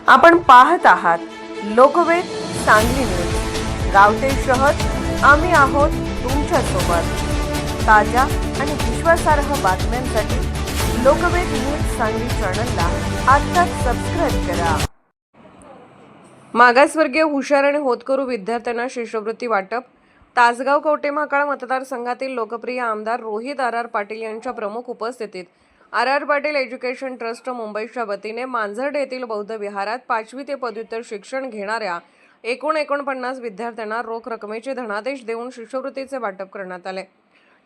आपण पाहत आहात लोकवेद सांगली न्यूज। गाव ते शहर आम्ही आहोत तुमच्या सोबत। ताज्या आणि विश्वासार्ह बातम्यांसाठी लोकवेद न्यूज सांगली चॅनलला आत्ताच सबस्क्राइब करा। मागासवर्गीय हुशार आणि होतकरू विद्यार्थ्यांना शिष्यवृत्ती वाटप। तासगाव कवठेमहांकाळ मतदारसंघातील लोकप्रिय आमदार रोहित आर पाटील यांच्या प्रमुख उपस्थितीत आर पाटील एज्युकेशन ट्रस्ट मुंबईच्या वतीने मांजर्डे येथील बौद्ध विहारात 5वी ते पदव्युत्तर शिक्षण घेणाऱ्या एकूण 49 विद्यार्थ्यांना रोख रकमेचे धनादेश देऊन शिष्यवृत्तीचे वाटप करण्यात आले।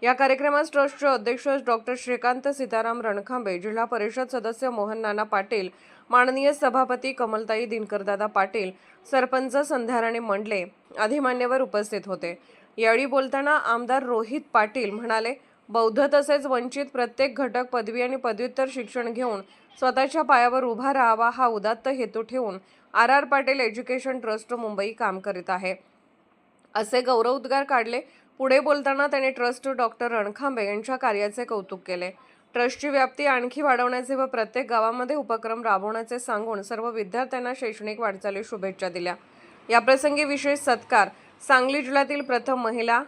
या कार्यक्रमात ट्रस्टचे अध्यक्ष डॉक्टर श्रीकांत सीताराम रणखांबे, जिल्हा परिषद सदस्य मोहन नाना पाटील, माननीय सभापती कमलताई दिनकरदादा पाटील, सरपंच संध्याराणी मंडले आदी मान्यवर उपस्थित होते। यावेळी बोलताना आमदार रोहित पाटील म्हणाले, बौद्ध तसेच वंचित प्रत्येक घटक पदवी आणि पदव्युत्तर शिक्षण घेऊन स्वतःच्या पायावर उभा राहावा हा उदात्त हेतू ठेवून R Patil education trust Mumbai काम करीत आहे, असे गौरवोद्गार काढले। पुढे बोलताना त्यांनी ट्रस्ट डॉक्टर रणखांबे यांच्या कार्याचे कौतुक केले। ट्रस्टची व्याप्ती आणखी वाढवण्याचे व प्रत्येक गावामध्ये उपक्रम राबवण्याचे सांगून सर्व विद्यार्थ्यांना शैक्षणिक वाटचालीस शुभेच्छा दिल्या। याप्रसंगी विशेष सत्कार सांगली जिल्ह्यातील प्रथम महिला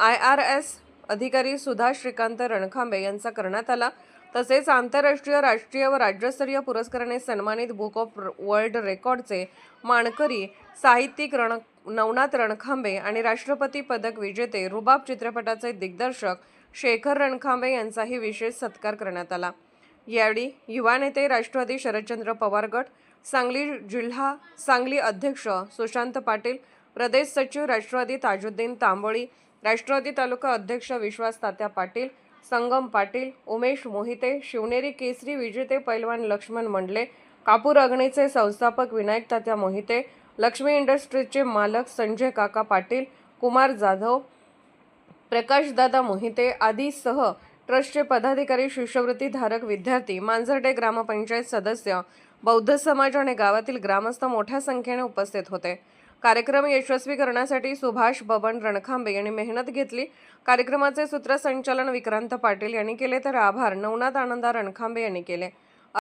IRS अधिकारी सुधा श्रीकांत रणखांबे यांचा करण्यात आला। तसेच आंतरराष्ट्रीय, राष्ट्रीय व राज्यस्तरीय पुरस्काराने सन्मानित बुक ऑफ वर्ल्ड रेकॉर्डचे मानकरी साहित्यिक नवनाथ रणखांबे आणि राष्ट्रपती पदक विजेते रुबाब चित्रपटाचे दिग्दर्शक शेखर रणखांबे यांचाही विशेष सत्कार करण्यात आला। यावेळी युवा नेते राष्ट्रवादी शरदचंद्र पवार गट सांगली जिल्हा सांगली अध्यक्ष सुशांत पाटील, प्रदेश सचिव राष्ट्रवादी ताजुद्दीन तांबोळी, राष्ट्रवादी तालुका अध्यक्ष विश्वास तात्या पाटील, संगम पाटील, उमेश मोहिते, शिवनेरी केसरी विजेते पैलवान लक्ष्मण मंडले, कापूर अग्नीचे संस्थापक विनायक तात्या मोहिते, लक्ष्मी इंडस्ट्रीजचे मालक संजय काका पाटील, कुमार जाधव, प्रकाशदादा मोहिते आदीसह ट्रस्टचे पदाधिकारी, शिष्यवृत्ती धारक विद्यार्थी, मांजर्डे ग्रामपंचायत सदस्य, बौद्ध समाज आणि गावातील ग्रामस्थ मोठ्या संख्येने उपस्थित होते। कार्यक्रम यशस्वी करण्यासाठी सुभाष बबन रणखांबे यांनी मेहनत घेतली। कार्यक्रमाचे सूत्रसंचालन विक्रांत पाटील यांनी केले तर आभार नवनाथ आनंदा रणखांबे यांनी केले।